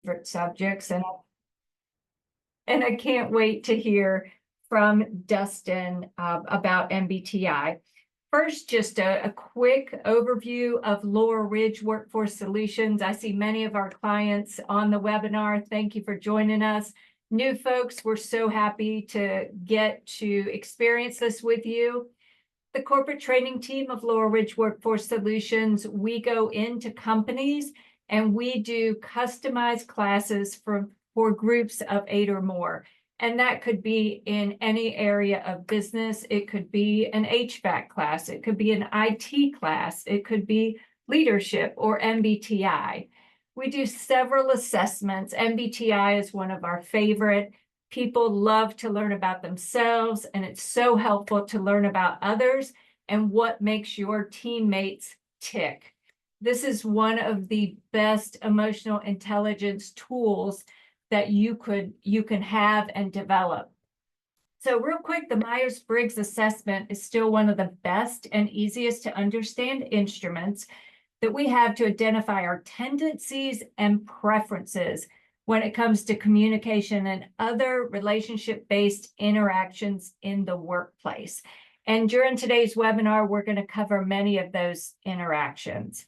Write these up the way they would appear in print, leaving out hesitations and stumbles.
favorite subjects, and I can't wait to hear from Dustin about MBTI. First, just a quick overview of Laurel Ridge Workforce Solutions. I see many of our clients on the webinar. Thank you for joining us. New folks, we're so happy to get to experience this with you. The corporate training team of Laurel Ridge Workforce Solutions, we go into companies and we do customized classes for groups of 8 or more. And that could be in any area of business. It could be an HVAC class. It could be an IT class. It could be leadership or MBTI. We do several assessments. MBTI is one of our favorite. People love to learn about themselves, and it's so helpful to learn about others and what makes your teammates tick. This is one of the best emotional intelligence tools that you can have and develop. So real quick, the Myers-Briggs assessment is still one of the best and easiest to understand instruments that we have to identify our tendencies and preferences when it comes to communication and other relationship-based interactions in the workplace. And during today's webinar, we're going to cover many of those interactions.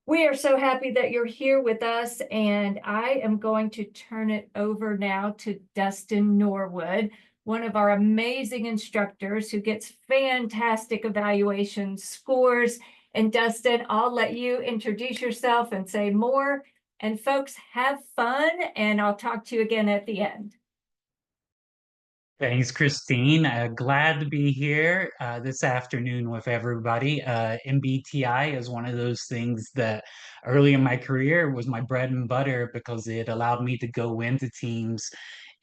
We are so happy that you're here with us, and I am going to turn it over now to Dustin Norwood, one of our amazing instructors who gets fantastic evaluation scores. And Dustin, I'll let you introduce yourself and say more. And folks, have fun, and I'll talk to you again at the end. Thanks, Christine. Glad to be here this afternoon with everybody. MBTI is one of those things that early in my career was my bread and butter because it allowed me to go into teams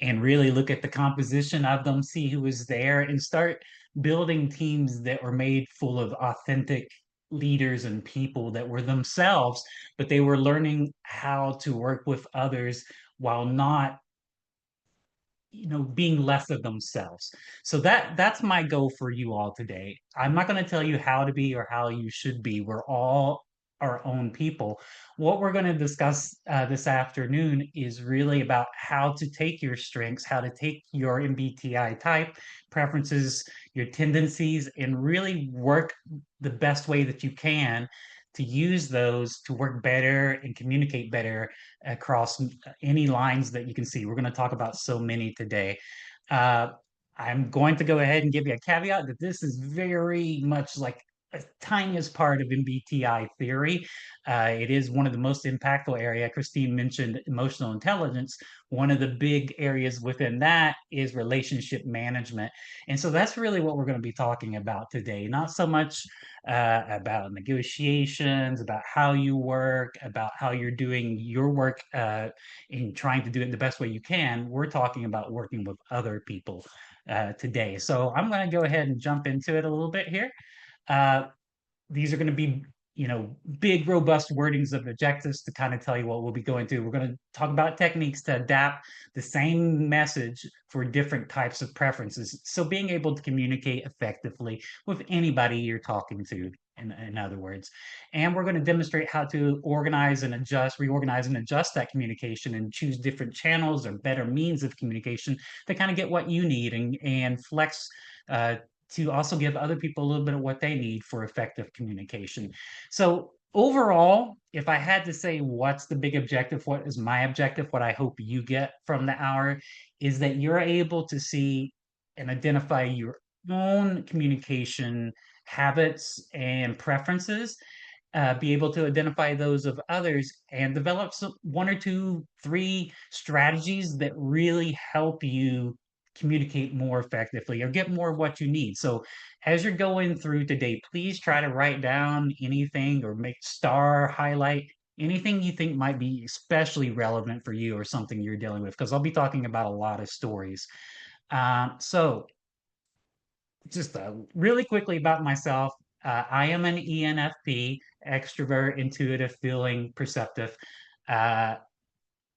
and really look at the composition of them, see who was there, and start building teams that were made full of authentic leaders and people that were themselves, but they were learning how to work with others while not being less of themselves. So that's my goal for you all today. I'm not going to tell you how to be or how you should be. We're all our own people. What we're going to discuss this afternoon is really about how to take your strengths, how to take your MBTI type preferences, your tendencies, and really work the best way that you can to use those to work better and communicate better across any lines that you can see. We're going to talk about so many today. Uh, I'm going to go ahead and give you a caveat that this is very much like a tiniest part of MBTI theory. It is one of the most impactful area. Christine mentioned emotional intelligence. One of the big areas within that is relationship management. And so that's really what we're going to be talking about today. Not so much about negotiations, about how you work, about how you're doing your work in trying to do it the best way you can. We're talking about working with other people today. So I'm going to go ahead and jump into it a little bit here. Uh, these are going to be, big, robust wordings of objectives to kind of tell you what we'll be going through. We're going to talk about techniques to adapt the same message for different types of preferences. So being able to communicate effectively with anybody you're talking to, in other words. And we're going to demonstrate how to organize and adjust, reorganize and adjust that communication and choose different channels or better means of communication to kind of get what you need and flex to also give other people a little bit of what they need for effective communication. So overall, if I had to say what's the big objective, what is my objective, what I hope you get from the hour is that you're able to see and identify your own communication habits and preferences, be able to identify those of others and develop one or two, three strategies that really help you communicate more effectively or get more of what you need. So as you're going through today, please try to write down anything or highlight anything you think might be especially relevant for you or something you're dealing with, because I'll be talking about a lot of stories. So just really quickly about myself. I am an ENFP, extrovert, intuitive, feeling, perceptive. Uh,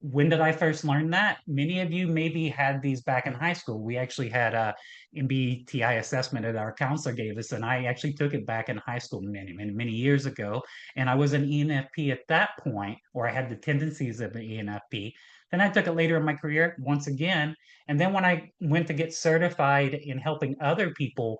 when did I first learn that? Many of you maybe had these back in high school. We actually had a MBTI assessment that our counselor gave us, and I actually took it back in high school many, many, many years ago. And I was an ENFP at that point. or I had the tendencies of an ENFP. Then I took it later in my career once again. And then when I went to get certified in helping other people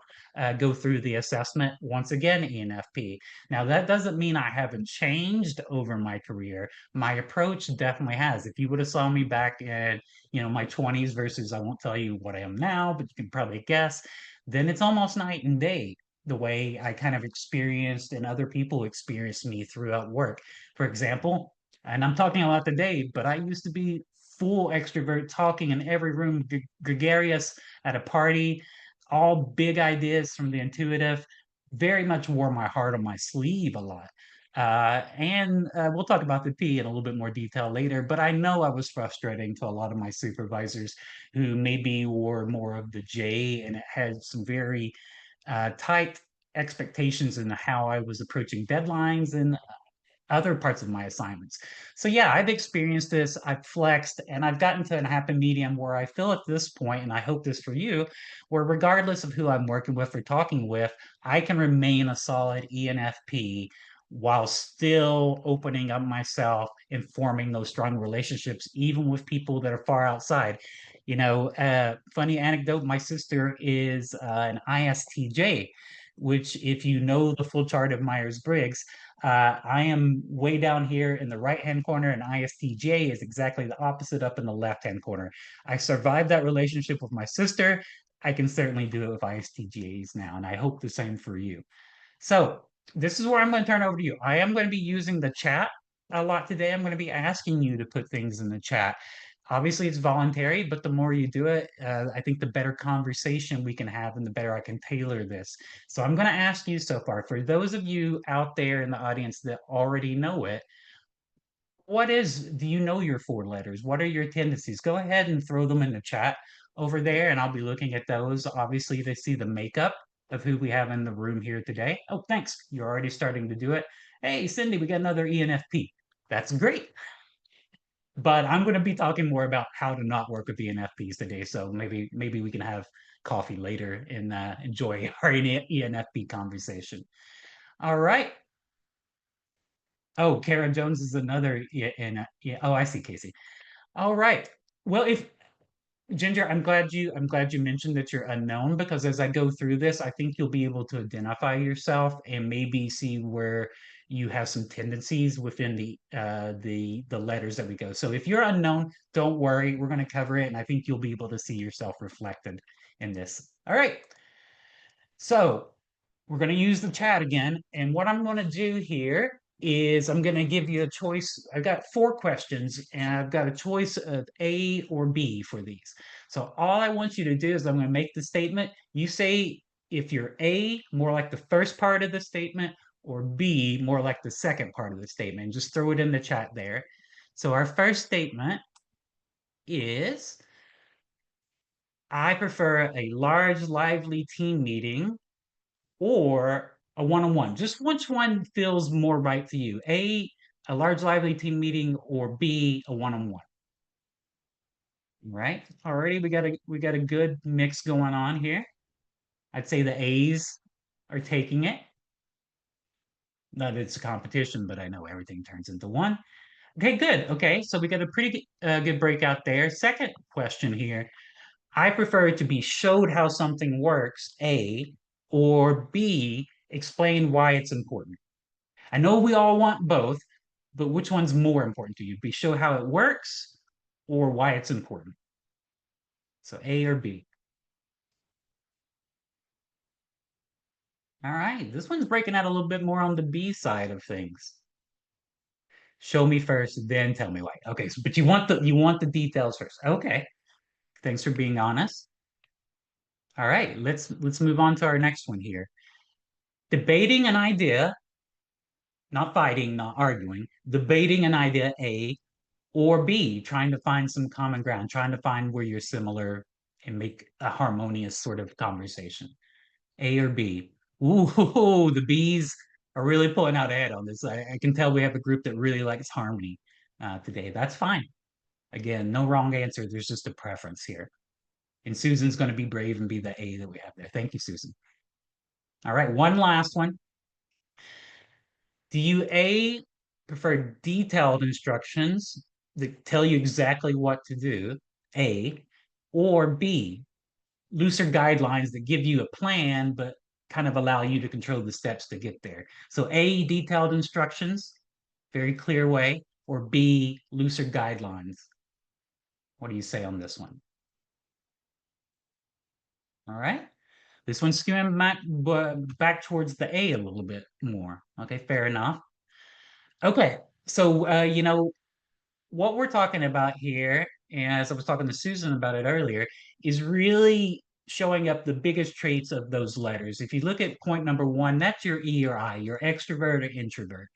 go through the assessment, once again, ENFP. Now, that doesn't mean I haven't changed over my career. My approach definitely has. If you would have saw me back in, my 20s versus I won't tell you what I am now, but you can probably guess, then it's almost night and day the way I kind of experienced and other people experienced me throughout work. For example, and I'm talking a lot today, but I used to be full extrovert, talking in every room, gregarious at a party, all big ideas from the intuitive, very much wore my heart on my sleeve a lot. And we'll talk about the P in a little bit more detail later, but I know I was frustrating to a lot of my supervisors who maybe were more of the J and it had some very tight expectations in how I was approaching deadlines and other parts of my assignments. So yeah, I've experienced this, I've flexed, and I've gotten to a happy medium where I feel at this point, and I hope this for you, where regardless of who I'm working with or talking with, I can remain a solid ENFP while still opening up myself and forming those strong relationships, even with people that are far outside. Funny anecdote, my sister is an ISTJ, which if you know the full chart of Myers-Briggs, I am way down here in the right-hand corner, and ISTJ is exactly the opposite up in the left-hand corner. I survived that relationship with my sister. I can certainly do it with ISTJs now, and I hope the same for you. So this is where I'm going to turn over to you. I am going to be using the chat a lot today. I'm going to be asking you to put things in the chat. Obviously, it's voluntary, but the more you do it, I think the better conversation we can have and the better I can tailor this. So I'm going to ask you so far, for those of you out there in the audience that already know it, do you know your four letters? What are your tendencies? Go ahead and throw them in the chat over there, and I'll be looking at those. Obviously, to see the makeup of who we have in the room here today. Oh, thanks. You're already starting to do it. Hey, Cindy, we got another ENFP. That's great. But I'm going to be talking more about how to not work with ENFPs today. So maybe we can have coffee later and enjoy our ENFP conversation. All right. Oh, Kara Jones is another. Yeah. Oh, I see, Casey. All right. Well, if Ginger, I'm glad you mentioned that you're unknown, because as I go through this, I think you'll be able to identify yourself and maybe see where you have some tendencies within the letters that we go. So if you're unknown, don't worry, we're going to cover it, and I think you'll be able to see yourself reflected in this. All right. So we're going to use the chat again. And what I'm going to do here is I'm going to give you a choice. I've got 4 questions, and I've got a choice of A or B for these. So all I want you to do is I'm going to make the statement. You say if you're A, more like the first part of the statement, or B, more like the second part of the statement. And just throw it in the chat there. So our first statement is, I prefer a large, lively team meeting or a one-on-one. Just which one feels more right to you? A large lively team meeting, or B, a one-on-one. Right? Already we got a good mix going on here. I'd say the A's are taking it. Not that it's a competition, but I know everything turns into one. Okay, good. Okay, so we got a pretty good breakout there. Second question here. I prefer it to be showed how something works, A, or B, explain why it's important. I know we all want both, but which one's more important to you? Be show how it works or why it's important? So A or B. All right, this one's breaking out a little bit more on the B side of things. Show me first, then tell me why. Okay, so but you want the details first. Okay. Thanks for being honest. All right, let's move on to our next one here. Debating an idea, not fighting, not arguing, debating an idea A, or B, trying to find some common ground, trying to find where you're similar and make a harmonious sort of conversation. A or B. Ooh, the B's are really pulling out ahead on this. I can tell we have a group that really likes harmony today. That's fine. Again, no wrong answer. There's just a preference here. And Susan's going to be brave and be the A that we have there. Thank you, Susan. All right, one last one. Do you A, prefer detailed instructions that tell you exactly what to do, A, or B, looser guidelines that give you a plan, but kind of allow you to control the steps to get there. So A, detailed instructions, very clear way, or B, looser guidelines. What do you say on this one? All right. This one's skewing back towards the A a little bit more. Okay, fair enough. Okay, so what we're talking about here, and as I was talking to Susan about it earlier, is really showing up the biggest traits of those letters. If you look at point number one, that's your E or I, your extrovert or introvert.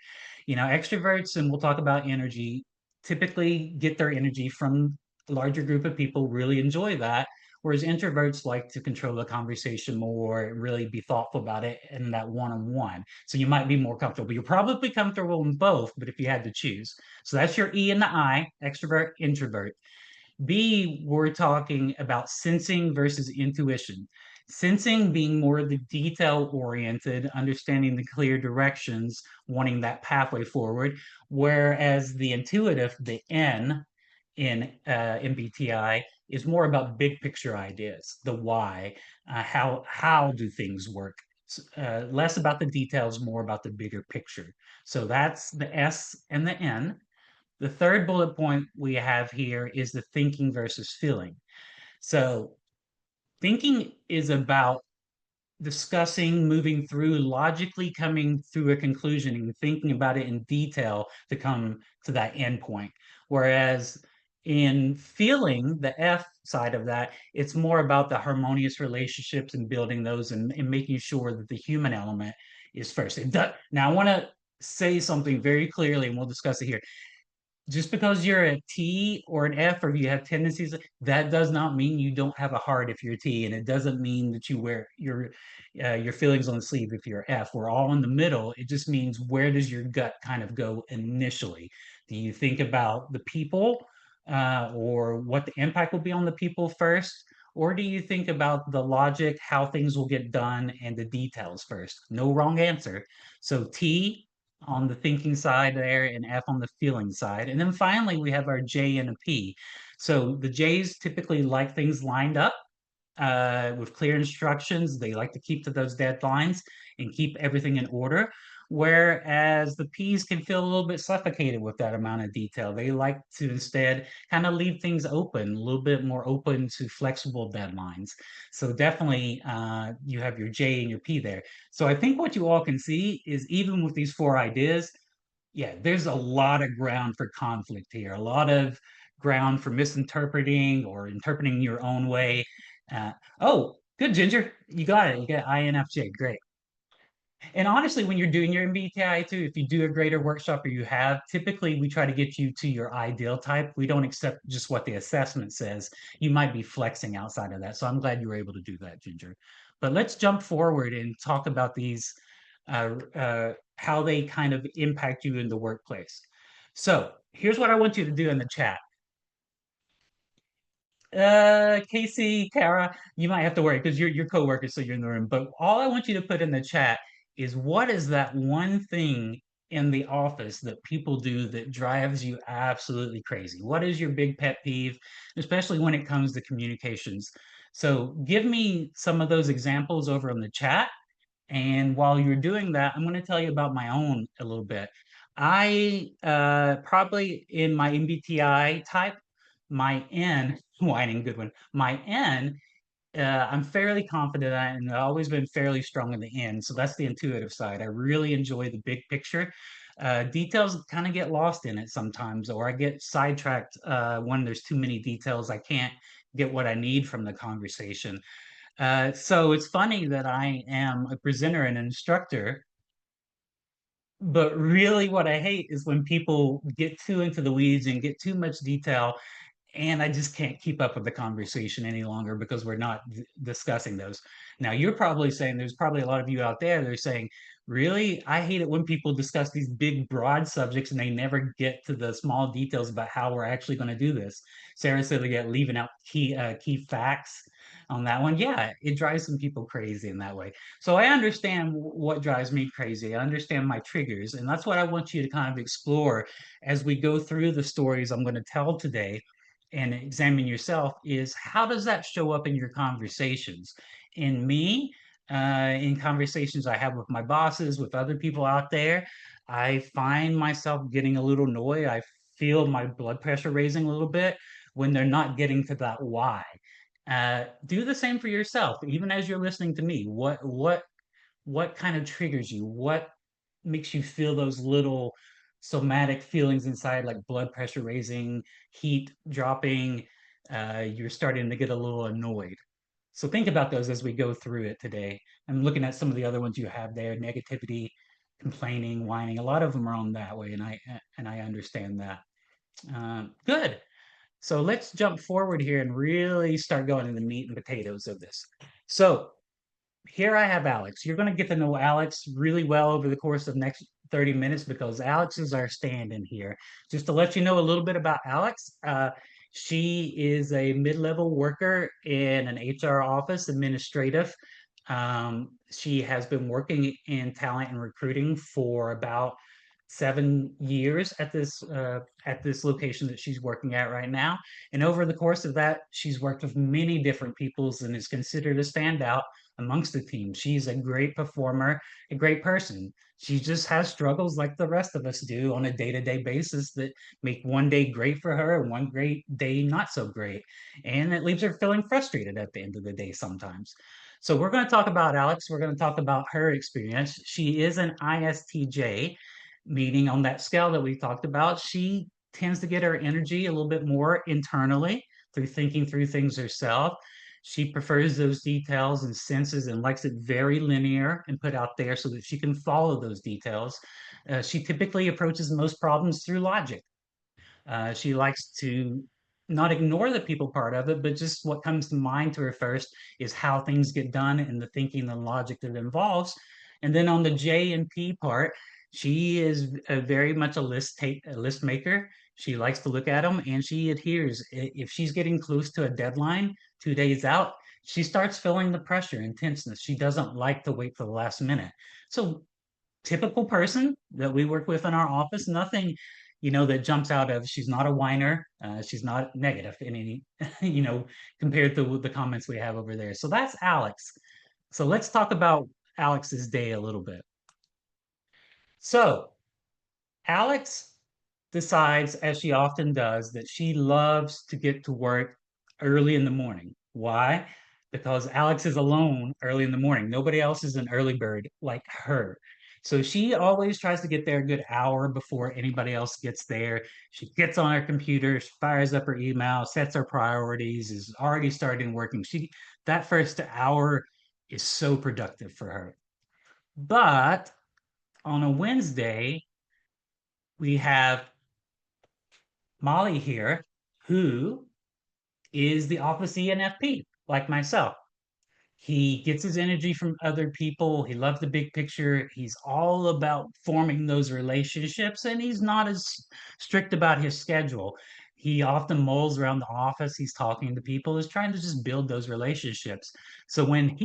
Extroverts, and we'll talk about energy, typically get their energy from a larger group of people, really enjoy that. Whereas introverts like to control the conversation more, really be thoughtful about it in that one-on-one. So you might be more comfortable. You're probably comfortable in both, but if you had to choose. So that's your E and the I, extrovert, introvert. B, we're talking about sensing versus intuition. Sensing being more the detail oriented, understanding the clear directions, wanting that pathway forward, whereas the intuitive, the N in MBTI, is more about big picture ideas, the why, how do things work. Less about the details, more about the bigger picture. So that's the S and the N. The third bullet point we have here is the thinking versus feeling. So, thinking is about discussing, moving through, logically coming through a conclusion and thinking about it in detail to come to that end point. Whereas in feeling, the F side of that, it's more about the harmonious relationships and building those and making sure that the human element is first. Now, I want to say something very clearly, and we'll discuss it here. Just because you're a T or an F or you have tendencies, that does not mean you don't have a heart if you're a T, and it doesn't mean that you wear your feelings on the sleeve if you're F. We're all in the middle. It just means where does your gut kind of go initially? Do you think about the people or what the impact will be on the people first? Or do you think about the logic, how things will get done, and the details first? No wrong answer. So T on the thinking side there and F on the feeling side. And then finally, we have our J and a P. So the J's typically like things lined up with clear instructions. They like to keep to those deadlines and keep everything in order. Whereas the P's can feel a little bit suffocated with that amount of detail. They like to instead kind of leave things open, a little bit more open to flexible deadlines. So definitely you have your J and your P there. So I think what you all can see is even with these four ideas, yeah, there's a lot of ground for conflict here, a lot of ground for misinterpreting or interpreting your own way. Uh, oh, good, Ginger. You got it. You got INFJ. Great. And honestly, when you're doing your MBTI too, if you do a greater workshop or you have, typically we try to get you to your ideal type. We don't accept just what the assessment says. You might be flexing outside of that. So I'm glad you were able to do that, Ginger. But let's jump forward and talk about these, how they kind of impact you in the workplace. So here's what I want you to do in the chat. Casey, Kara, you might have to worry because you're coworkers, so you're in the room. But all I want you to put in the chat is what is that one thing in the office that people do that drives you absolutely crazy? What is your big pet peeve, especially when it comes to communications? So give me some of those examples over in the chat. And while you're doing that, I'm going to tell you about my own a little bit. I probably in my MBTI type, my N, whining, good one. My N, I'm fairly confident and I've always been fairly strong in the N. So that's the intuitive side. I really enjoy the big picture. Details kind of get lost in it sometimes, or I get sidetracked when there's too many details. I can't get what I need from the conversation. So it's funny that I am a presenter and an instructor, but really what I hate is when people get too into the weeds and get too much detail and I just can't keep up with the conversation any longer because we're not discussing those. Now, you're probably saying there's probably a lot of you out there that are saying, really, I hate it when people discuss these big, broad subjects and they never get to the small details about how we're actually going to do this. Sarah said they get leaving out key facts on that one. Yeah, it drives some people crazy in that way. So I understand what drives me crazy. I understand my triggers, and that's what I want you to kind of explore as we go through the stories I'm going to tell today and examine yourself is how does that show up in your conversations? In me, in conversations I have with my bosses, with other people out there, I find myself getting a little annoyed. I feel my blood pressure raising a little bit when they're not getting to that why. Do the same for yourself, even as you're listening to me. What kind of triggers you? What makes you feel those little somatic feelings inside, like blood pressure raising, heat dropping? You're starting to get a little annoyed. So think about those as we go through it today. I'm looking at some of the other ones you have there: negativity, complaining, whining. A lot of them are on that way, and I understand that. Good. So let's jump forward here and really start going into the meat and potatoes of this. So here I have Alex. You're going to get to know Alex really well over the course of next 30 minutes because Alex is our stand-in here. Just to let you know a little bit about Alex, she is a mid-level worker in an HR office, administrative. She has been working in talent and recruiting for about 7 years at this location that she's working at right now. And over the course of that, she's worked with many different peoples and is considered a standout amongst the team. She's a great performer, a great person. She just has struggles like the rest of us do on a day-to-day basis that make one day great for her and one great day not so great. And it leaves her feeling frustrated at the end of the day sometimes. So we're going to talk about Alex. We're going to talk about her experience. She is an ISTJ, meaning on that scale that we talked about. She tends to get her energy a little bit more internally through thinking through things herself. She prefers those details and senses and likes it very linear and put out there so that she can follow those details. She typically approaches most problems through logic. She likes to not ignore the people part of it, but just what comes to mind to her first is how things get done and the thinking and logic that it involves. And then on the J and P part, she is very much a list maker. She likes to look at them and she adheres. If she's getting close to a deadline, 2 days out, she starts feeling the pressure and tenseness. She doesn't like to wait for the last minute. So typical person that we work with in our office. Nothing, that jumps out of. She's not a whiner. She's not negative in any, compared to the comments we have over there. So that's Alex. So let's talk about Alex's day a little bit. So Alex decides, as she often does, that she loves to get to work early in the morning. Why? Because Alex is alone early in the morning. Nobody else is an early bird like her. So she always tries to get there a good hour before anybody else gets there. She gets on her computer, she fires up her email, sets her priorities, is already starting working. That first hour is so productive for her. But on a Wednesday, we have Molly here, who is the office ENFP, like myself. He gets his energy from other people. He loves the big picture. He's all about forming those relationships, and he's not as strict about his schedule. He often mulls around the office. He's talking to people, is trying to just build those relationships. So when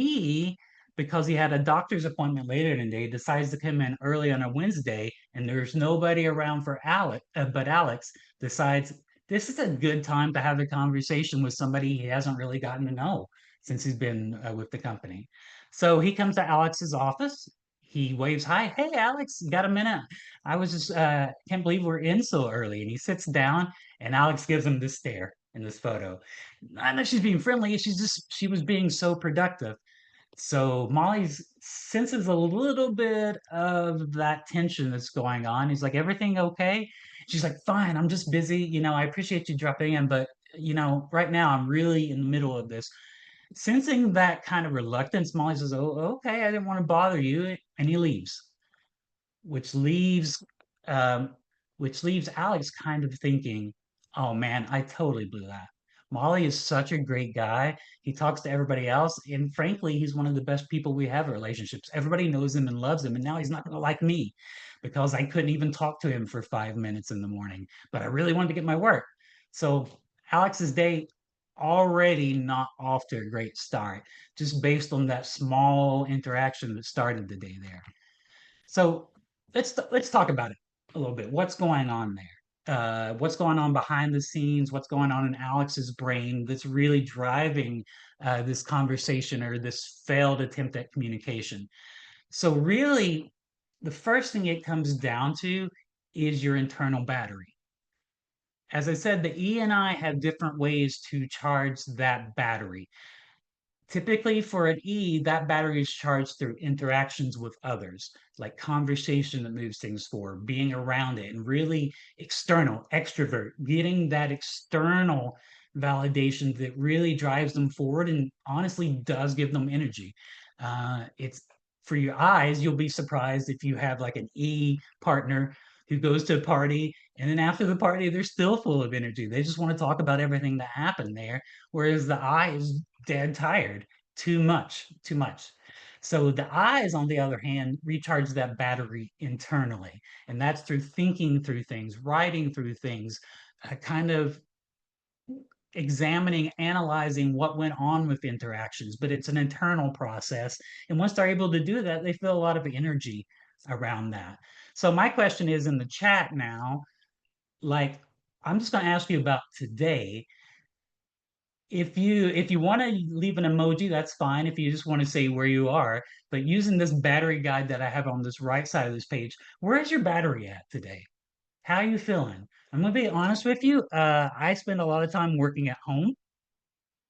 because he had a doctor's appointment later in the day, decides to come in early on a Wednesday, and there's nobody around for Alex, but Alex decides this is a good time to have a conversation with somebody he hasn't really gotten to know since he's been with the company. So he comes to Alex's office. He waves hi. Hey, Alex, got a minute? I was just can't believe we're in so early. And he sits down, and Alex gives him this stare in this photo. I know she's being friendly. She was being so productive. So Molly senses a little bit of that tension that's going on. He's like, everything okay? She's like, fine, I'm just busy. I appreciate you dropping in, but right now I'm really in the middle of this. Sensing that kind of reluctance, Molly says, "Oh, okay, I didn't want to bother you," and he leaves, which leaves, um, which leaves Alex kind of thinking, Oh man, I totally blew that. Molly is such a great guy. He talks to everybody else, and frankly, he's one of the best people we have in relationships. Everybody knows him and loves him, and now he's not going to like me because I couldn't even talk to him for 5 minutes in the morning, but I really wanted to get my work. So Alex's day already not off to a great start, just based on that small interaction that started the day there. So let's talk about it a little bit. What's going on there? What's going on behind the scenes? What's going on in Alex's brain that's really driving this conversation or this failed attempt at communication? So really, the first thing it comes down to is your internal battery. As I said, the E and I have different ways to charge that battery. Typically, for an E, that battery is charged through interactions with others, like conversation that moves things forward, being around it, and really external, extrovert, getting that external validation that really drives them forward and honestly does give them energy. It's for your eyes, you'll be surprised if you have like an E partner who goes to a party and then after the party, they're still full of energy. They just want to talk about everything that happened there. Whereas the I is dead tired. Too much, too much. So the eyes, on the other hand, recharge that battery internally. And that's through thinking through things, writing through things, kind of examining, analyzing what went on with interactions. But it's an internal process. And once they're able to do that, they feel a lot of energy around that. So my question is in the chat now, like, I'm just going to ask you about today. If you want to leave an emoji, that's fine. If you just want to say where you are, but using this battery guide that I have on this right side of this page, where is your battery at today? How are you feeling? I'm gonna be honest with you. I spend a lot of time working at home.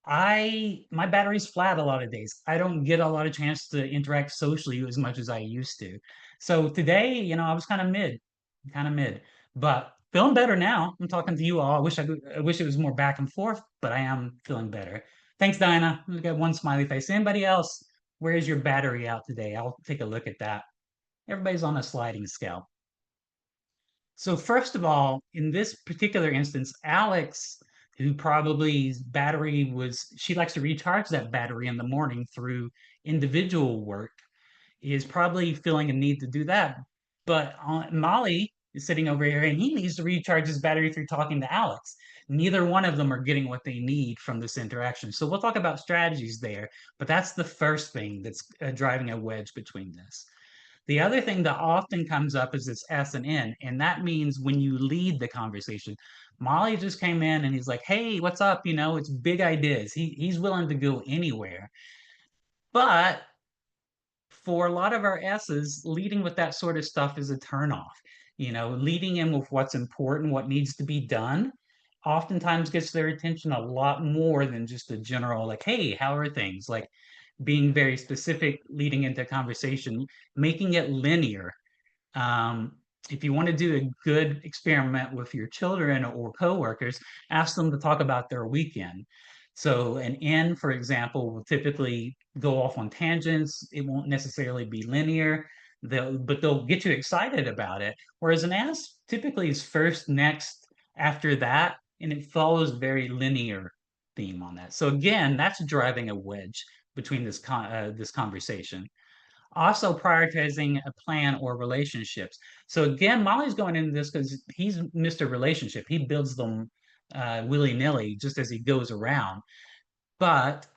My battery's flat a lot of days. I don't get a lot of chance to interact socially as much as I used to. So today, I was kind of mid, but feeling better now. I'm talking to you all. I wish it was more back and forth, but I am feeling better. Thanks, Dinah. We got one smiley face. Anybody else? Where's your battery out today? I'll take a look at that. Everybody's on a sliding scale. So first of all, in this particular instance, Alex, who probably battery was, she likes to recharge that battery in the morning through individual work, is probably feeling a need to do that. But Molly is sitting over here and he needs to recharge his battery through talking to Alex. Neither one of them are getting what they need from this interaction. So we'll talk about strategies there, but that's the first thing that's driving a wedge between this. The other thing that often comes up is this S and N, and that means when you lead the conversation. Molly just came in and he's like, "Hey, what's up? It's big ideas." He's willing to go anywhere. But for a lot of our S's, leading with that sort of stuff is a turnoff. Leading in with what's important, what needs to be done, oftentimes gets their attention a lot more than just a general, like, "Hey, how are things?" Like being very specific, leading into conversation, making it linear. um, if you want to do a good experiment with your children or coworkers, ask them to talk about their weekend. So an N, for example, will typically go off on tangents. It won't necessarily be linear, but they'll get you excited about it. Whereas an S typically is first, next, after that, and it follows very linear theme on that. So again, that's driving a wedge between this conversation. Also prioritizing a plan or relationships. So again, Molly's going into this because he's Mr. Relationship. He builds them willy-nilly just as he goes around. But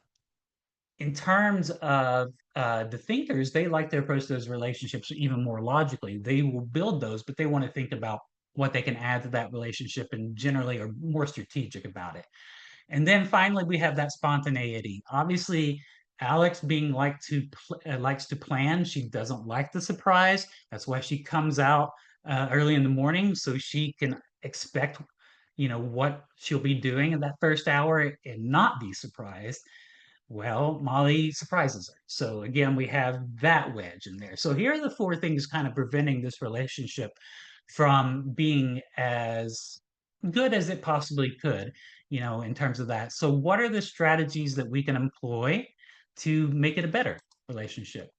in terms of the thinkers, they like to approach those relationships even more logically. They will build those, but they want to think about what they can add to that relationship and generally are more strategic about it. And then finally, we have that spontaneity. Obviously, Alex being likes to plan. She doesn't like the surprise. That's why she comes out early in the morning so she can expect, what she'll be doing in that first hour and not be surprised. Well, Molly surprises her. So again, we have that wedge in there. So here are the four things kind of preventing this relationship from being as good as it possibly could, in terms of that. So what are the strategies that we can employ to make it a better relationship?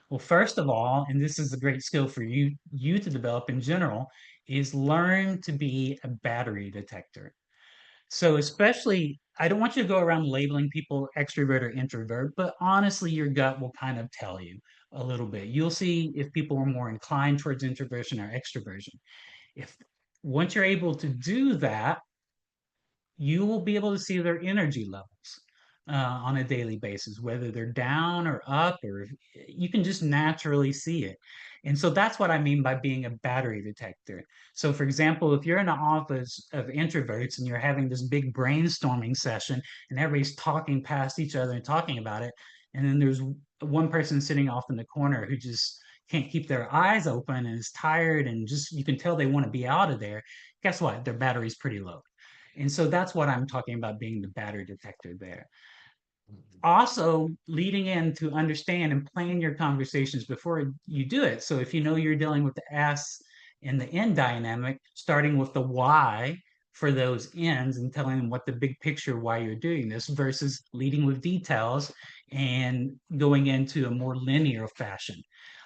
Well, first of all, and this is a great skill for you to develop in general, is learn to be a battery detector. So especially, I don't want you to go around labeling people extrovert or introvert, but honestly, your gut will kind of tell you a little bit. You'll see if people are more inclined towards introversion or extroversion. If once you're able to do that, you will be able to see their energy levels on a daily basis, whether they're down or up, or you can just naturally see it. And so that's what I mean by being a battery detector. So, for example, if you're in an office of introverts and you're having this big brainstorming session and everybody's talking past each other and talking about it, and then there's one person sitting off in the corner who just can't keep their eyes open and is tired and just you can tell they want to be out of there. Guess what? Their battery's pretty low. And so that's what I'm talking about being the battery detector there. Also, leading in to understand and plan your conversations before you do it. So if you know you're dealing with the S and the N dynamic, starting with the why for those ends and telling them what the big picture why you're doing this versus leading with details and going into a more linear fashion.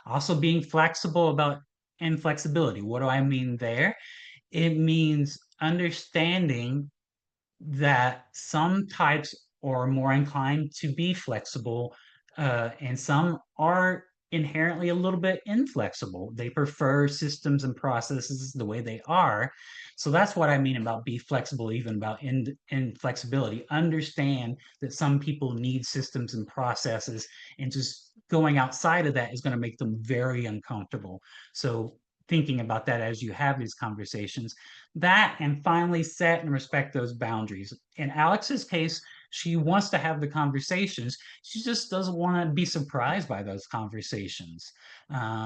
Also being flexible about inflexibility. What do I mean there? It means understanding that some types are more inclined to be flexible, and some are inherently a little bit inflexible. They prefer systems and processes the way they are. So that's what I mean about be flexible, even about inflexibility. Understand that some people need systems and processes, and just going outside of that is going to make them very uncomfortable. So thinking about that as you have these conversations, that and finally set and respect those boundaries. In Alex's case, she wants to have the conversations. She just doesn't want to be surprised by those conversations.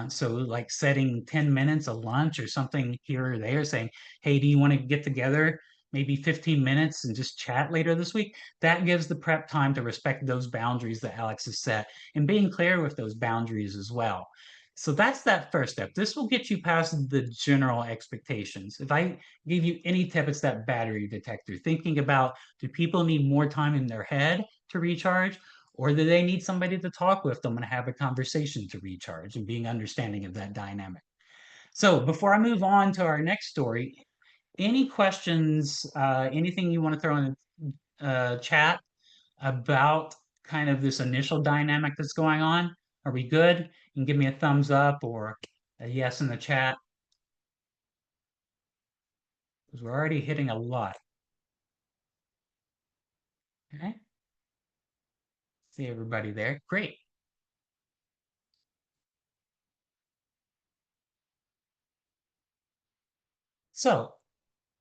So, like setting 10 minutes, a lunch, or something here or there, saying, hey, do you want to get together? Maybe 15 minutes and just chat later this week. That gives the prep time to respect those boundaries that Alex has set and being clear with those boundaries as well. So that's that first step. This will get you past the general expectations. If I give you any tip, it's that battery detector. Thinking about, do people need more time in their head to recharge, or do they need somebody to talk with them and have a conversation to recharge, and being understanding of that dynamic. So before I move on to our next story, any questions, anything you want to throw in the chat about kind of this initial dynamic that's going on? Are we good? You can give me a thumbs up or a yes in the chat, because we're already hitting a lot. Okay. See everybody there. Great. So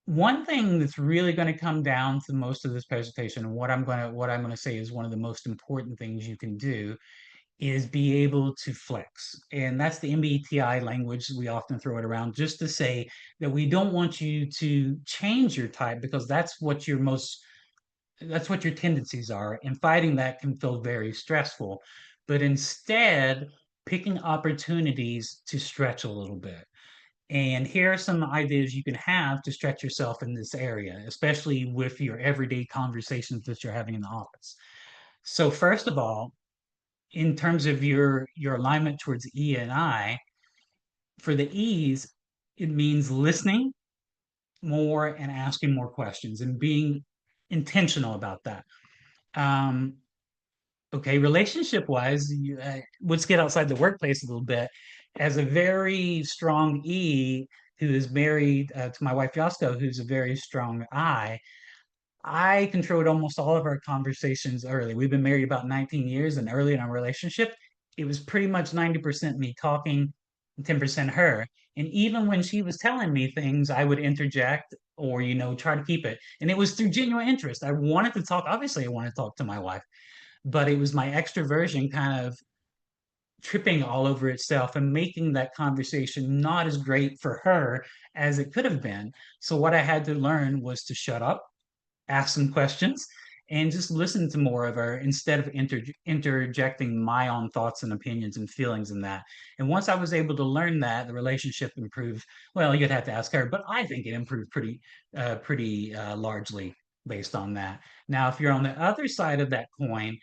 one thing that's really going to come down to most of this presentation, and what I'm going to say is one of the most important things you can do is be able to flex. And that's the MBTI language. We often throw it around just to say that we don't want you to change your type because that's what your tendencies are. And fighting that can feel very stressful. But instead, picking opportunities to stretch a little bit. And here are some ideas you can have to stretch yourself in this area, especially with your everyday conversations that you're having in the office. So first of all, in terms of your alignment towards E and I, for the E's, it means listening more and asking more questions and being intentional about that. Um, okay, relationship wise, let's get outside the workplace a little bit. As a very strong E who is married to my wife Yasko, who's a very strong I controlled almost all of our conversations early. We've been married about 19 years, and early in our relationship, it was pretty much 90% me talking and 10% her. And even when she was telling me things, I would interject or, try to keep it. And it was through genuine interest. I wanted to talk. Obviously, I wanted to talk to my wife, but it was my extroversion kind of tripping all over itself and making that conversation not as great for her as it could have been. So, what I had to learn was to shut up, ask some questions, and just listen to more of her instead of interjecting my own thoughts and opinions and feelings in that. And once I was able to learn that, the relationship improved. Well, you'd have to ask her, but I think it improved pretty largely based on that. Now, if you're on the other side of that coin,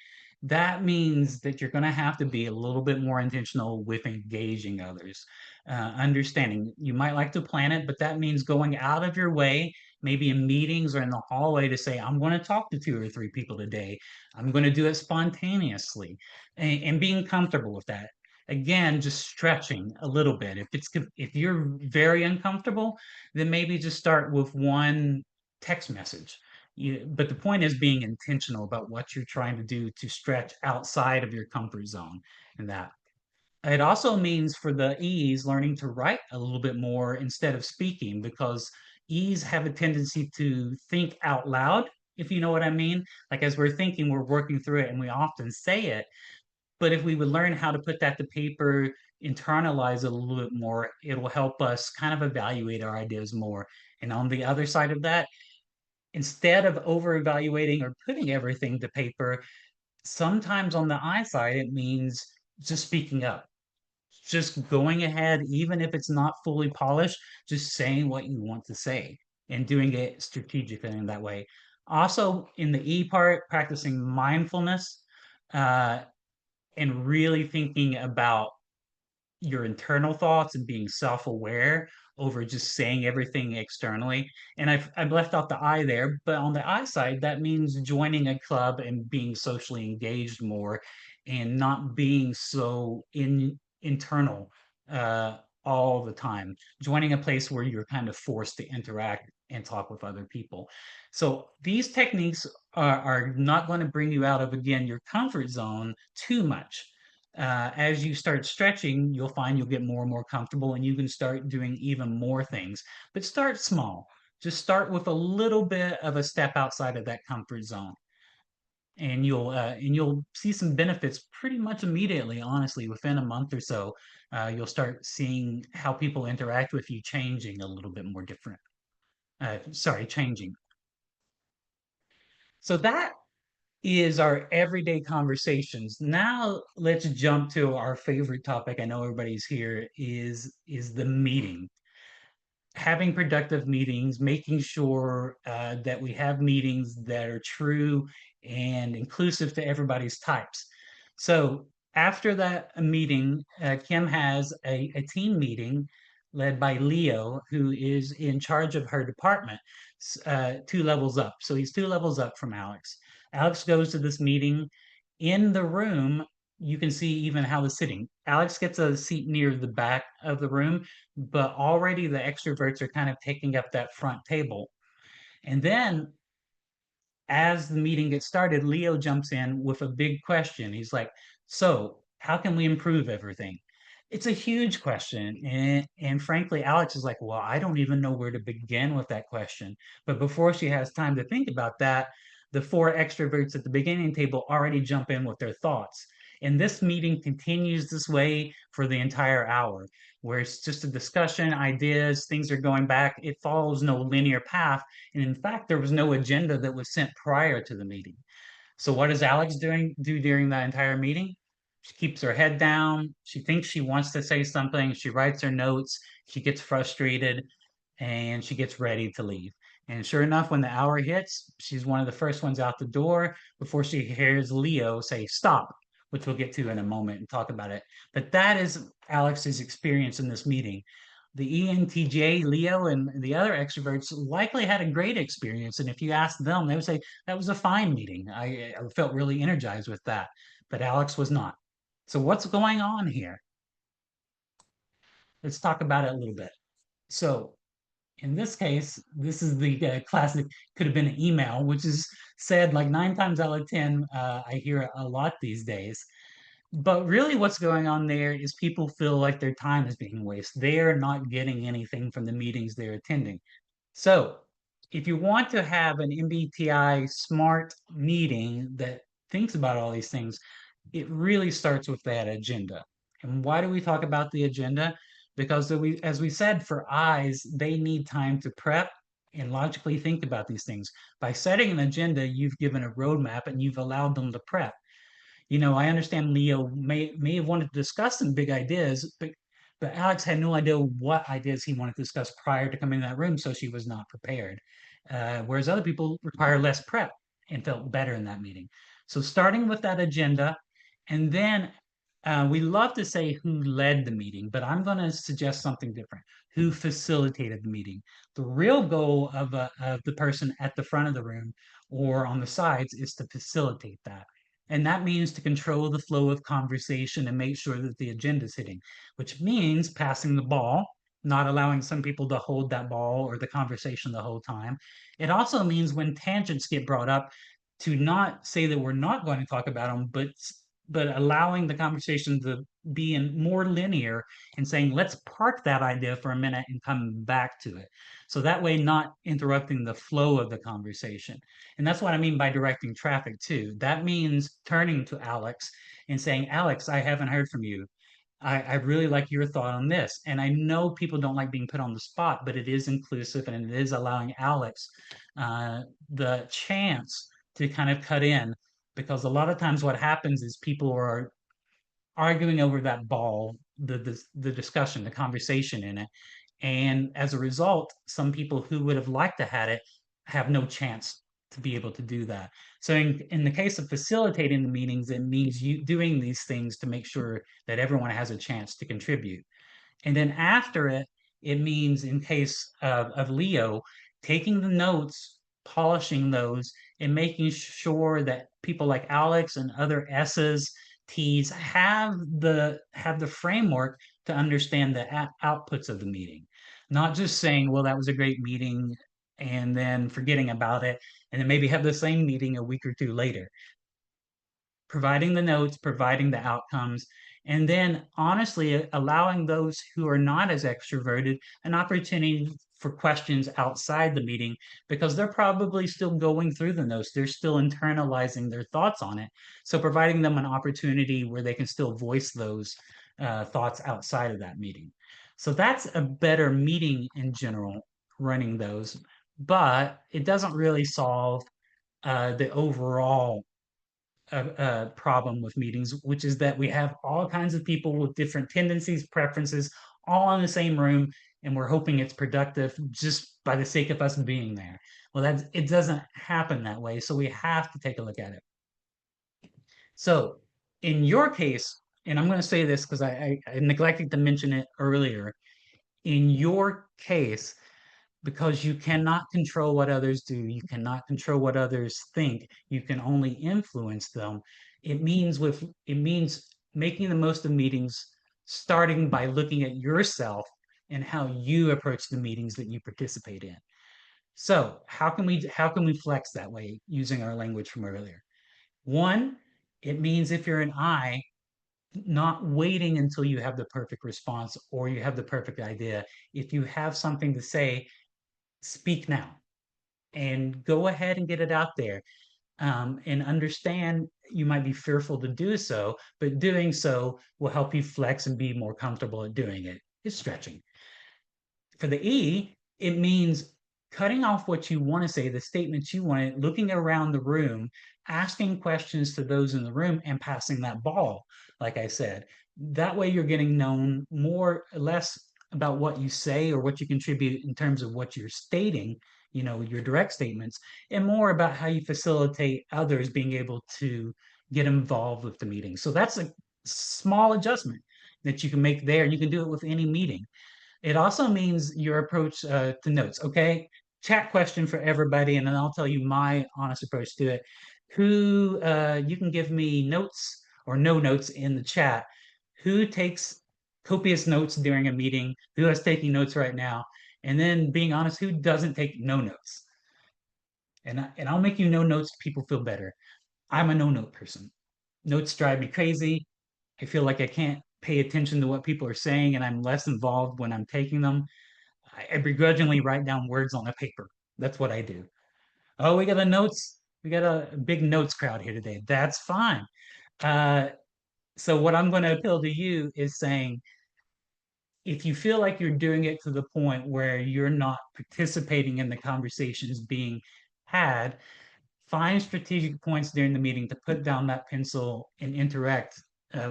that means that you're going to have to be a little bit more intentional with engaging others. understanding. You might like to plan it, but that means going out of your way, maybe in meetings or in the hallway, to say, I'm going to talk to two or three people today. I'm going to do it spontaneously, and being comfortable with that. Again, just stretching a little bit. If you're very uncomfortable, then maybe just start with one text message. But the point is being intentional about what you're trying to do to stretch outside of your comfort zone. And that it also means for the E's learning to write a little bit more instead of speaking, because E's have a tendency to think out loud, if you know what I mean. Like as we're thinking, we're working through it and we often say it. But if we would learn how to put that to paper, internalize it a little bit more, it will help us kind of evaluate our ideas more. And on the other side of that, instead of over evaluating or putting everything to paper, sometimes on the I side, it means just speaking up, just going ahead, even if it's not fully polished, just saying what you want to say and doing it strategically in that way. Also, in the E part, practicing mindfulness, uh, and really thinking about your internal thoughts and being self-aware over just saying everything externally. And I've left out the I there, but on the I side, that means joining a club and being socially engaged more and not being so internal uh, all the time. Joining a place where you're kind of forced to interact and talk with other people. So these techniques are not going to bring you out of, again, your comfort zone too much. As you start stretching, you'll find you'll get more and more comfortable and you can start doing even more things. But start small. Just start with a little bit of a step outside of that comfort zone. And you'll see some benefits pretty much immediately, honestly, within a month or so. You'll start seeing how people interact with you changing a little bit more different. Changing. So that is our everyday conversations. Now let's jump to our favorite topic. I know everybody's here is the meeting. Having productive meetings, making sure that we have meetings that are true and inclusive to everybody's types. So after that meeting, Kim has a team meeting led by Leo, who is in charge of her department, two levels up. So he's two levels up from Alex. Alex goes to this meeting. In the room, you can see even how the sitting. Alex gets a seat near the back of the room, but already the extroverts are kind of taking up that front table. And then as the meeting gets started, Leo jumps in with a big question. He's like, so how can we improve everything? It's a huge question. And frankly, Alex is like, well, I don't even know where to begin with that question. But before she has time to think about that, the four extroverts at the beginning table already jump in with their thoughts. And this meeting continues this way for the entire hour, where it's just a discussion, ideas, things are going back. It follows no linear path. And in fact, there was no agenda that was sent prior to the meeting. So what does Alex do during that entire meeting? She keeps her head down. She thinks she wants to say something. She writes her notes. She gets frustrated and she gets ready to leave. And sure enough, when the hour hits, she's one of the first ones out the door before she hears Leo say, stop, which we'll get to in a moment and talk about it. But that is Alex's experience in this meeting. The ENTJ, Leo, and the other extroverts likely had a great experience. And if you ask them, they would say, that was a fine meeting. I felt really energized with that. But Alex was not. So what's going on here? Let's talk about it a little bit. So in this case, this is the classic could have been an email, which is said like 9 times out of 10. I hear a lot these days. But really, what's going on there is people feel like their time is being wasted. They are not getting anything from the meetings they're attending. So, if you want to have an MBTI smart meeting that thinks about all these things, it really starts with that agenda. And why do we talk about the agenda? Because as we said, for eyes, they need time to prep and logically think about these things. By setting an agenda, you've given a roadmap and you've allowed them to prep. I understand Leo may have wanted to discuss some big ideas, but Alex had no idea what ideas he wanted to discuss prior to coming in that room, so she was not prepared. Whereas other people require less prep and felt better in that meeting. So starting with that agenda, and then We love to say who led the meeting, but I'm going to suggest something different. Who facilitated the meeting? The real goal of the person at the front of the room or on the sides is to facilitate that. And that means to control the flow of conversation and make sure that the agenda is hitting, which means passing the ball, not allowing some people to hold that ball or the conversation the whole time. It also means when tangents get brought up, to not say that we're not going to talk about them, but allowing the conversation to be in more linear and saying, let's park that idea for a minute and come back to it. So that way, not interrupting the flow of the conversation. And that's what I mean by directing traffic too. That means turning to Alex and saying, Alex, I haven't heard from you. I really like your thought on this. And I know people don't like being put on the spot, but it is inclusive and it is allowing Alex uh, the chance to kind of cut in, because a lot of times what happens is people are arguing over that ball, the discussion, the conversation in it. And as a result, some people who would have liked to had it have no chance to be able to do that. So in the case of facilitating the meetings, it means you doing these things to make sure that everyone has a chance to contribute. And then after it, it means in case of Leo, taking the notes, polishing those, and making sure that people like Alex and other S's, T's have the framework to understand the outputs of the meeting. Not just saying, well, that was a great meeting, and then forgetting about it, and then maybe have the same meeting a week or two later. Providing the notes, providing the outcomes, and then honestly allowing those who are not as extroverted an opportunity for questions outside the meeting, because they're probably still going through the notes. They're still internalizing their thoughts on it. So providing them an opportunity where they can still voice those thoughts outside of that meeting. So that's a better meeting in general, running those, but it doesn't really solve the overall problem with meetings, which is that we have all kinds of people with different tendencies, preferences, all in the same room, and we're hoping it's productive just by the sake of us being there. Well, it doesn't happen that way, so we have to take a look at it. So, in your case, and I'm going to say this because I neglected to mention it earlier. In your case, because you cannot control what others do, you cannot control what others think, you can only influence them. It means making the most of meetings, starting by looking at yourself and how you approach the meetings that you participate in. So how can we flex that way using our language from earlier? One, it means if you're an I, not waiting until you have the perfect response or you have the perfect idea. If you have something to say, speak now and go ahead and get it out there. And understand you might be fearful to do so, but doing so will help you flex and be more comfortable at doing it. It's stretching. For the E, it means cutting off what you want to say, the statements you want, looking around the room, asking questions to those in the room, and passing that ball, like I said. That way you're getting known more or less about what you say or what you contribute in terms of what you're stating, your direct statements, and more about how you facilitate others being able to get involved with the meeting. So that's a small adjustment that you can make there, and you can do it with any meeting. It also means your approach to notes. Okay, chat question for everybody, and then I'll tell you my honest approach to it. Who you can give me notes or no notes in the chat. Who takes copious notes during a meeting? Who is taking notes right now? And then being honest, who doesn't take no notes? And I'll make you no notes. People feel better. I'm a no note person. Notes drive me crazy. I feel like I can't pay attention to what people are saying, and I'm less involved when I'm taking them. I begrudgingly write down words on a paper. That's what I do. Oh, we got a notes. We got a big notes crowd here today. That's fine. Uh, so what I'm going to appeal to you is saying, if you feel like you're doing it to the point where you're not participating in the conversations being had, find strategic points during the meeting to put down that pencil and interact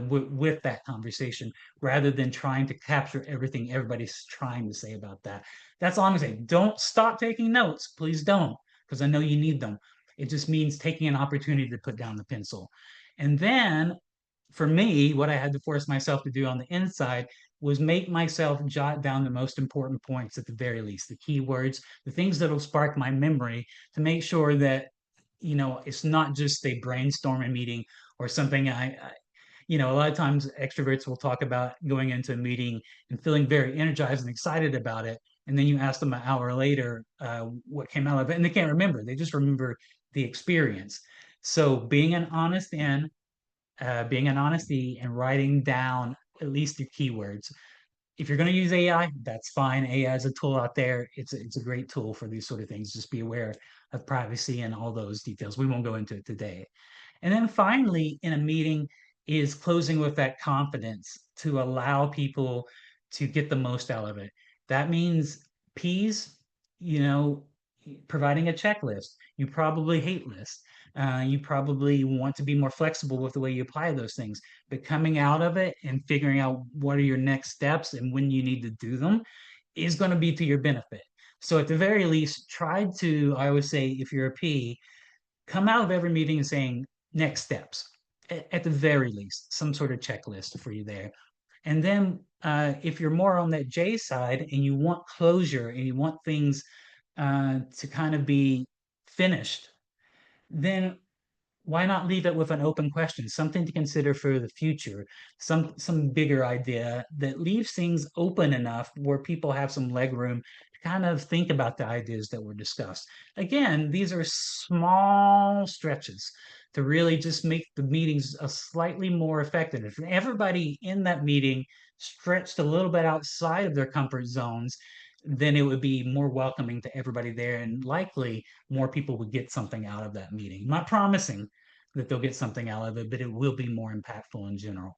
with that conversation rather than trying to capture everything everybody's trying to say about that. That's all I'm gonna say. Don't stop taking notes. Please don't, because I know you need them. It just means taking an opportunity to put down the pencil. And then for me, what I had to force myself to do on the inside was make myself jot down the most important points at the very least, the keywords, the things that'll spark my memory to make sure that, it's not just a brainstorming meeting or something a lot of times extroverts will talk about going into a meeting and feeling very energized and excited about it. And then you ask them an hour later what came out of it, and they can't remember. They just remember the experience. So being an honesty and writing down at least the keywords. If you're going to use AI, that's fine. AI is a tool out there. It's a great tool for these sort of things. Just be aware of privacy and all those details. We won't go into it today. And then finally, in a meeting, is closing with that confidence to allow people to get the most out of it. That means P's, you know, providing a checklist. You probably hate lists. You probably want to be more flexible with the way you apply those things. But coming out of it and figuring out what are your next steps and when you need to do them is going to be to your benefit. So at the very least, try to, I always say, if you're a P, come out of every meeting and saying next steps at the very least, some sort of checklist for you there. And then if you're more on that J side and you want closure and you want things to kind of be finished, then why not leave it with an open question, something to consider for the future, some bigger idea that leaves things open enough where people have some leg room to kind of think about the ideas that were discussed. Again, these are small stretches to really just make the meetings a slightly more effective. If everybody in that meeting stretched a little bit outside of their comfort zones, then it would be more welcoming to everybody there, and likely more people would get something out of that meeting. I'm not promising that they'll get something out of it, but it will be more impactful in general.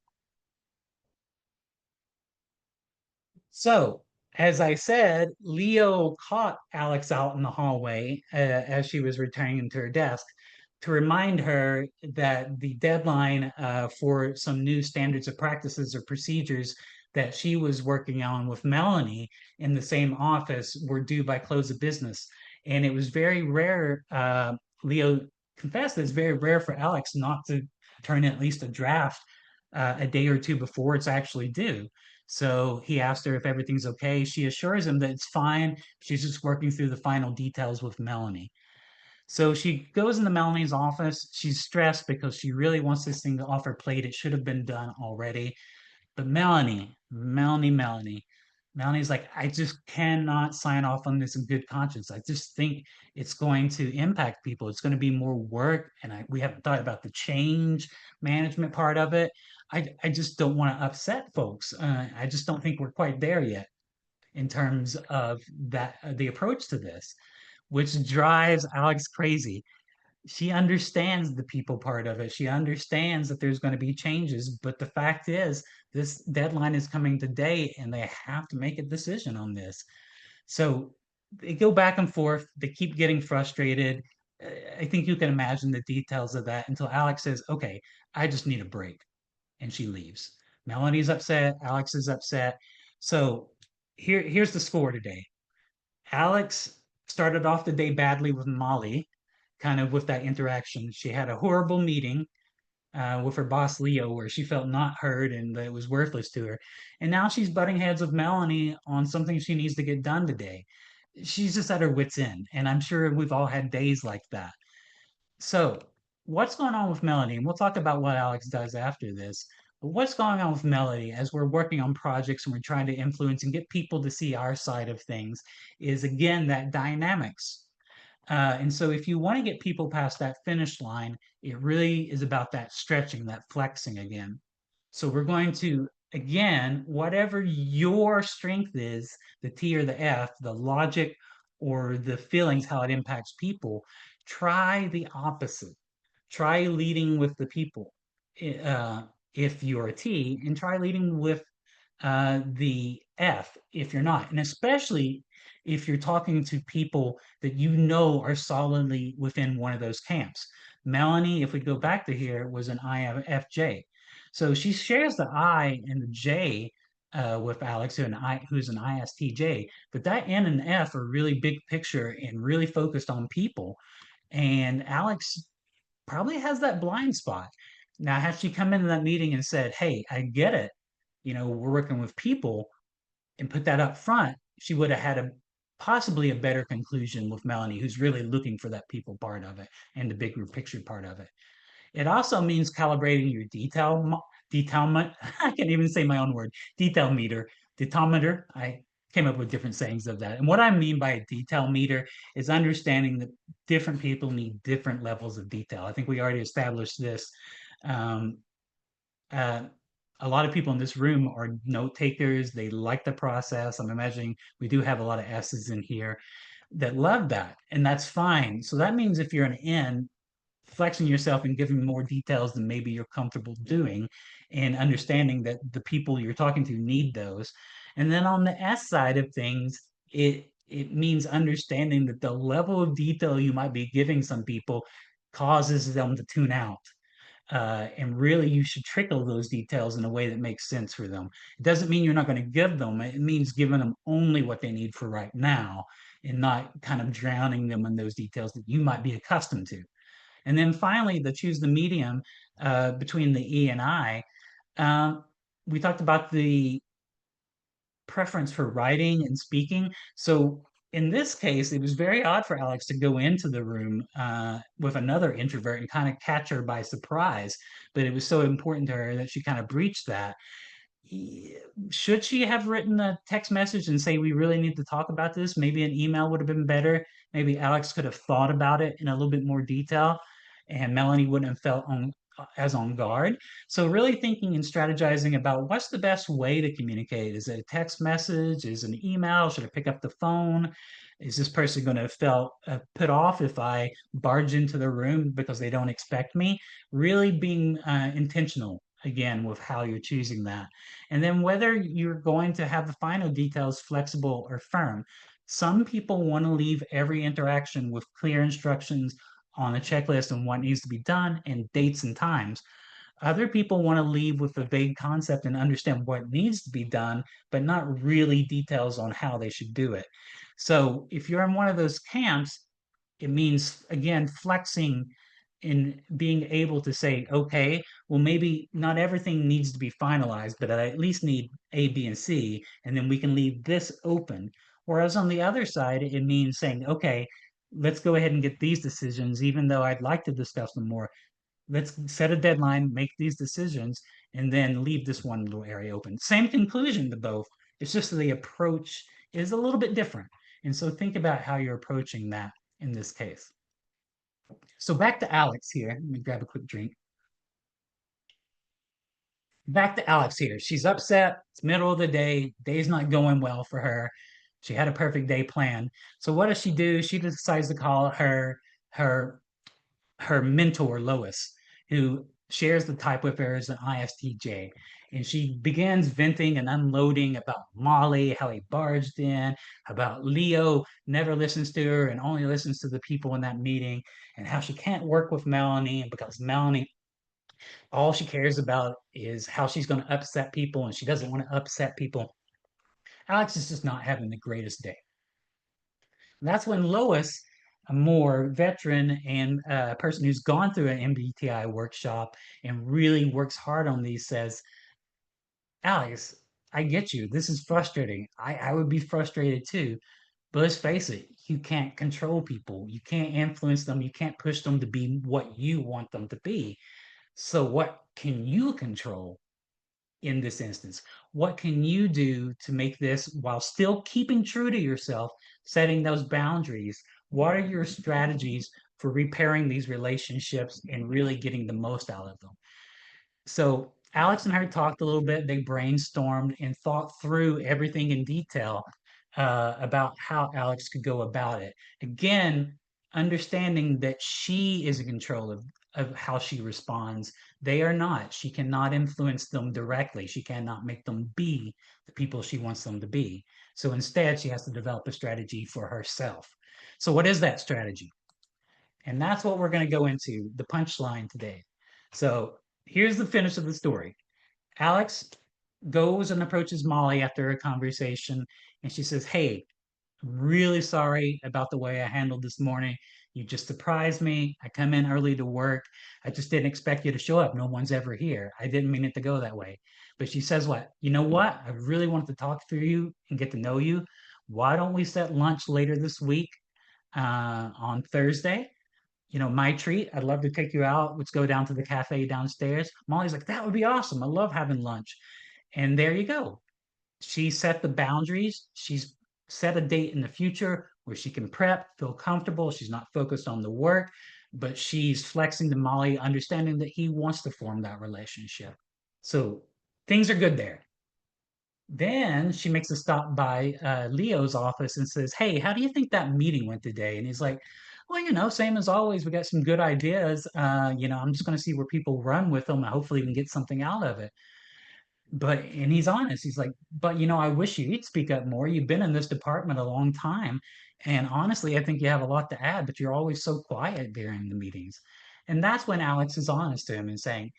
So, as I said, Leo caught Alex out in the hallway as she was returning to her desk to remind her that the deadline for some new standards of practices or procedures that she was working on with Melanie in the same office were due by close of business. And it was very rare, Leo confessed that it's very rare for Alex not to turn in at least a draft a day or two before it's actually due. So he asked her if everything's okay. She assures him that it's fine. She's just working through the final details with Melanie. So she goes into Melanie's office. She's stressed because she really wants this thing off her plate. It should have been done already. But Melanie's like, I just cannot sign off on this in good conscience. I just think it's going to impact people. It's going to be more work, and we haven't thought about the change management part of it. I just don't want to upset folks. I just don't think we're quite there yet in terms of that the approach to this, which drives Alex crazy. She understands the people part of it. She understands that there's going to be changes, but the fact is, this deadline is coming today, and they have to make a decision on this. So they go back and forth. They keep getting frustrated. I think you can imagine the details of that until Alex says, "Okay, I just need a break," and she leaves. Melanie's upset. Alex is upset. So here's the score today. Alex started off the day badly with Molly, kind of with that interaction. She had a horrible meeting with her boss Leo, where she felt not heard and that it was worthless to her. And now she's butting heads with Melanie on something she needs to get done today. She's just at her wits' end, and I'm sure we've all had days like that. So, what's going on with Melanie? And we'll talk about what Alex does after this. But what's going on with Melody as we're working on projects and we're trying to influence and get people to see our side of things is again that dynamics. And so, if you want to get people past that finish line, it really is about that stretching, that flexing again. So, we're going to, again, whatever your strength is, the T or the F, the logic or the feelings, how it impacts people, try the opposite. Try leading with the people if you're a T, and try leading with the F if you're not. And especially if you're talking to people that you know are solidly within one of those camps. Melanie, if we go back to here, was an IFJ. So she shares the I and the J with Alex, who's an ISTJ. But that N and F are really big picture and really focused on people. And Alex probably has that blind spot. Now, had she come into that meeting and said, "Hey, I get it. We're working with people," and put that up front, she would have had a possibly a better conclusion with Melanie, who's really looking for that people part of it and the bigger picture part of it. It also means calibrating your I can't even say my own word, detail meter, detailmeter. I came up with different sayings of that. And what I mean by a detail meter is understanding that different people need different levels of detail. I think we already established this. Um, uh, a lot of people in this room are note takers. They like the process. I'm imagining we do have a lot of S's in here that love that, and that's fine. So that means if you're an N, flexing yourself and giving more details than maybe you're comfortable doing, and understanding that the people you're talking to need those. And then on the S side of things, it means understanding that the level of detail you might be giving some people causes them to tune out. And really, you should trickle those details in a way that makes sense for them. It doesn't mean you're not going to give them, it means giving them only what they need for right now and not kind of drowning them in those details that you might be accustomed to. And then finally, the choose the medium between the E and I. Um, we talked about the preference for writing and speaking. So in this case, it was very odd for Alex to go into the room with another introvert and kind of catch her by surprise. But it was so important to her that she kind of breached that. Should she have written a text message and say, "We really need to talk about this"? Maybe an email would have been better. Maybe Alex could have thought about it in a little bit more detail, and Melanie wouldn't have felt as on guard. So really thinking and strategizing about what's the best way to communicate. Is it a text message? Is it an email? Should I pick up the phone? Is this person going to feel put off if I barge into the room because they don't expect me? Really being intentional again with how you're choosing that. And then whether you're going to have the final details flexible or firm. Some people want to leave every interaction with clear instructions on a checklist on what needs to be done and dates and times. Other people want to leave with a vague concept and understand what needs to be done, but not really details on how they should do it. So if you're in one of those camps, it means again flexing in being able to say, okay, well, maybe not everything needs to be finalized, but I at least need A, B, and C, and then we can leave this open. Whereas on the other side, it means saying, okay, let's go ahead and get these decisions, even though I'd like to discuss them more. Let's set a deadline, make these decisions, and then leave this one little area open. Same conclusion to both. It's just that the approach is a little bit different. And so think about how you're approaching that in this case. So back to Alex here. Let me grab a quick drink. Back to Alex here. She's upset. It's middle of the day. Day's not going well for her. She had a perfect day planned. So what does she do? She decides to call her her mentor Lois, who shares the type with her as an ISTJ. And she begins venting and unloading about Molly, how he barged in, about Leo never listens to her and only listens to the people in that meeting, and how she can't work with Melanie because Melanie, all she cares about is how she's going to upset people and she doesn't want to upset people. Alex is just not having the greatest day. And that's when Lois, a more veteran and a person who's gone through an MBTI workshop and really works hard on these, says, Alex, I get you. This is frustrating. I would be frustrated too. But let's face it, you can't control people. You can't influence them. You can't push them to be what you want them to be. So, what can you control in this instance? What can you do to make this while still keeping true to yourself, setting those boundaries? What are your strategies for repairing these relationships and really getting the most out of them? So Alex and her talked a little bit. They brainstormed and thought through everything in detail about how Alex could go about it. Again, understanding that she is in control of how she responds. They are not. She cannot influence them directly. She cannot make them be the people she wants them to be. So instead, she has to develop a strategy for herself. So, what is that strategy? And that's what we're going to go into the punchline today. So, here's the finish of the story. Alex goes and approaches Molly after a conversation, and she says, "Hey, I'm really sorry about the way I handled this morning. You just surprised me. I come in early to work. I just didn't expect you to show up. No one's ever here. I didn't mean it to go that way. But she says, what? You know what? I really wanted to talk through you and get to know you. Why don't we set lunch later this week on Thursday? My treat. I'd love to take you out. Let's go down to the cafe downstairs. Molly's like, that would be awesome. I love having lunch. And there you go. She set the boundaries. She's set a date in the future where she can prep, feel comfortable. She's not focused on the work, but she's flexing to Molly, understanding that he wants to form that relationship. So things are good there. Then she makes a stop by Leo's office and says, hey, how do you think that meeting went today? And he's like, well, same as always. We got some good ideas. I'm just going to see where people run with them. And hopefully we can get something out of it. And he's honest. He's like, but I wish you'd speak up more. You've been in this department a long time. And honestly, I think you have a lot to add, but you're always so quiet during the meetings. And that's when Alex is honest to him and saying,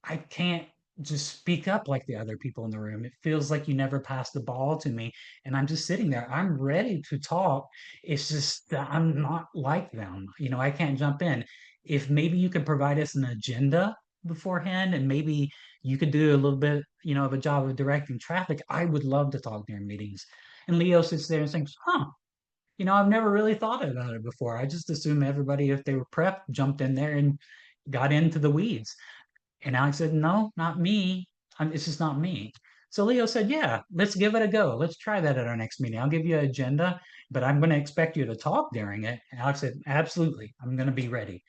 I can't just speak up like the other people in the room. It feels like you never passed the ball to me. And I'm just sitting there. I'm ready to talk. It's just that I'm not like them. I can't jump in. If maybe you could provide us an agenda beforehand and maybe you could do a little bit, of a job of directing traffic, I would love to talk during meetings. And Leo sits there and thinks, huh, I've never really thought about it before. I just assume everybody, if they were prepped, jumped in there and got into the weeds. And Alex said, no, not me. It's just not me. So Leo said, yeah, let's give it a go. Let's try that at our next meeting. I'll give you an agenda, but I'm going to expect you to talk during it. And Alex said, absolutely. I'm going to be ready.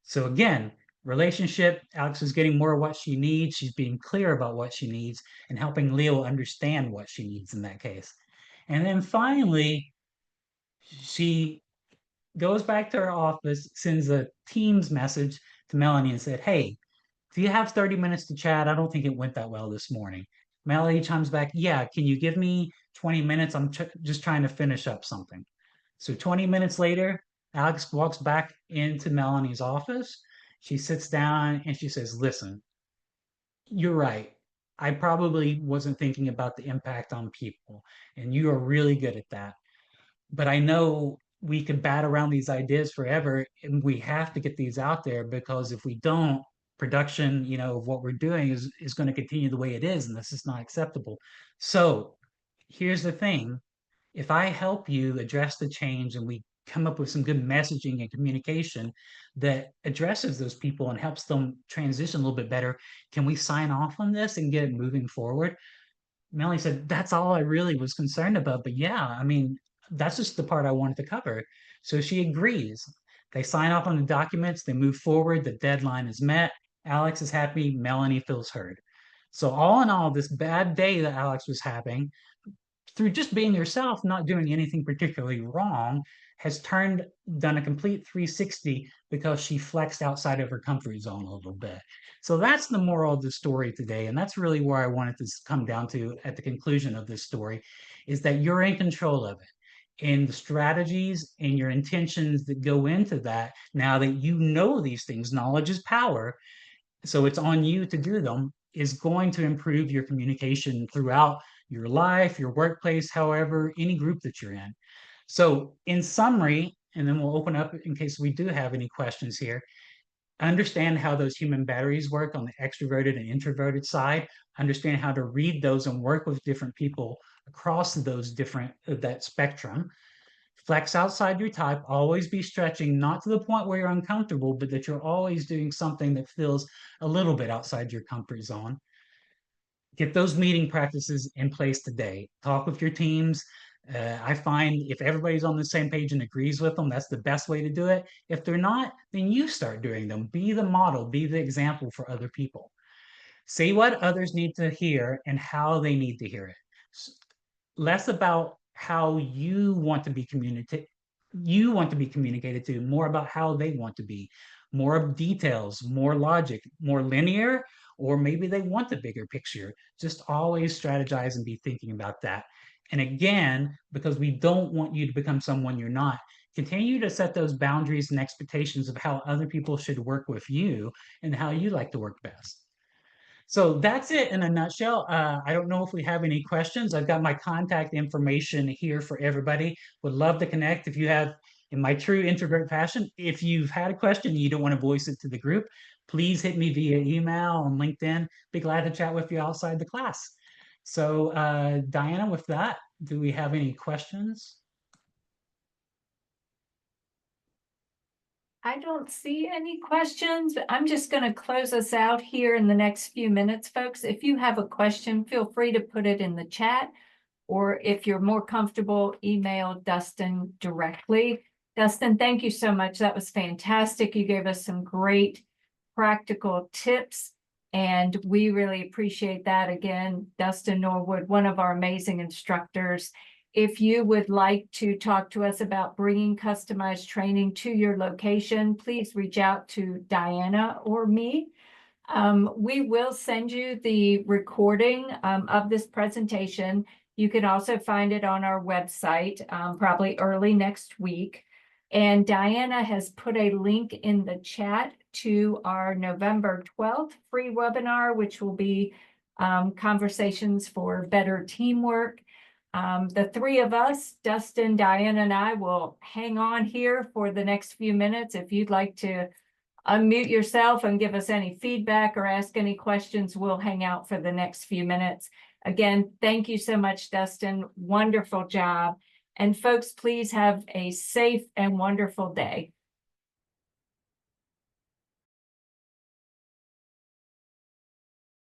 So again, relationship, Alex is getting more of what she needs. She's being clear about what she needs and helping Leo understand what she needs in that case. And then finally, she goes back to her office, sends a Teams message to Melanie and said, hey, do you have 30 minutes to chat? I don't think it went that well this morning. Melody chimes back, yeah, can you give me 20 minutes? I'm just trying to finish up something. So 20 minutes later, Alex walks back into Melanie's office. She sits down and she says, listen, you're right. I probably wasn't thinking about the impact on people, and you are really good at that. But I know we could bat around these ideas forever, and we have to get these out there because if we don't, production, of what we're doing is going to continue the way it is, and this is not acceptable. So here's the thing. If I help you address the change and we come up with some good messaging and communication that addresses those people and helps them transition a little bit better, can we sign off on this and get it moving forward? Melanie said, that's all I really was concerned about. But yeah, I mean, that's just the part I wanted to cover. So she agrees. They sign off on the documents, they move forward, the deadline is met. Alex is happy, Melanie feels heard. So, all in all, this bad day that Alex was having, through just being yourself, not doing anything particularly wrong, has done a complete 360 because she flexed outside of her comfort zone a little bit. So that's the moral of the story today. And that's really where I wanted to come down to at the conclusion of this story is that you're in control of it. And the strategies and your intentions that go into that, now that you know these things, knowledge is power, so it's on you to do them, is going to improve your communication throughout your life, your workplace, however, any group that you're in. So, in summary, and then we'll open up in case we do have any questions here. Understand how those human batteries work on the extroverted and introverted side. Understand how to read those and work with different people across those different that spectrum. Flex outside your type, always be stretching, not to the point where you're uncomfortable, but that you're always doing something that feels a little bit outside your comfort zone. Get those meeting practices in place today. Talk with your teams. I find if everybody's on the same page and agrees with them, that's the best way to do it. If they're not, then you start doing them. Be the model, be the example for other people. Say what others need to hear and how they need to hear it. Less about how you want to be communicated to, more about how they want to be, more of details, more logic, more linear, or maybe they want the bigger picture. Just always strategize and be thinking about that. And again, because we don't want you to become someone you're not, continue to set those boundaries and expectations of how other people should work with you and how you like to work best. So that's it in a nutshell. I don't know if we have any questions. I've got my contact information here for everybody. Would love to connect if you have in my true introvert fashion, if you've had a question and you don't want to voice it to the group, please hit me via email on LinkedIn. Be glad to chat with you outside the class. So, Diana, with that, do we have any questions? I don't see any questions. I'm just going to close us out here in the next few minutes, folks. If you have a question, feel free to put it in the chat, or if you're more comfortable, email Dustin directly. Dustin, thank you so much. That was fantastic. You gave us some great practical tips, and we really appreciate that. Again, Dustin Norwood, one of our amazing instructors. If you would like to talk to us about bringing customized training to your location, please reach out to Diana or me. We will send you the recording of this presentation. You can also find it on our website, probably early next week. And Diana has put a link in the chat to our November 12th free webinar, which will be Conversations for Better Teamwork. The three of us, Dustin, Diana, and I, will hang on here for the next few minutes. If you'd like to unmute yourself and give us any feedback or ask any questions, we'll hang out for the next few minutes. Again, thank you so much, Dustin. Wonderful job. And folks, please have a safe and wonderful day.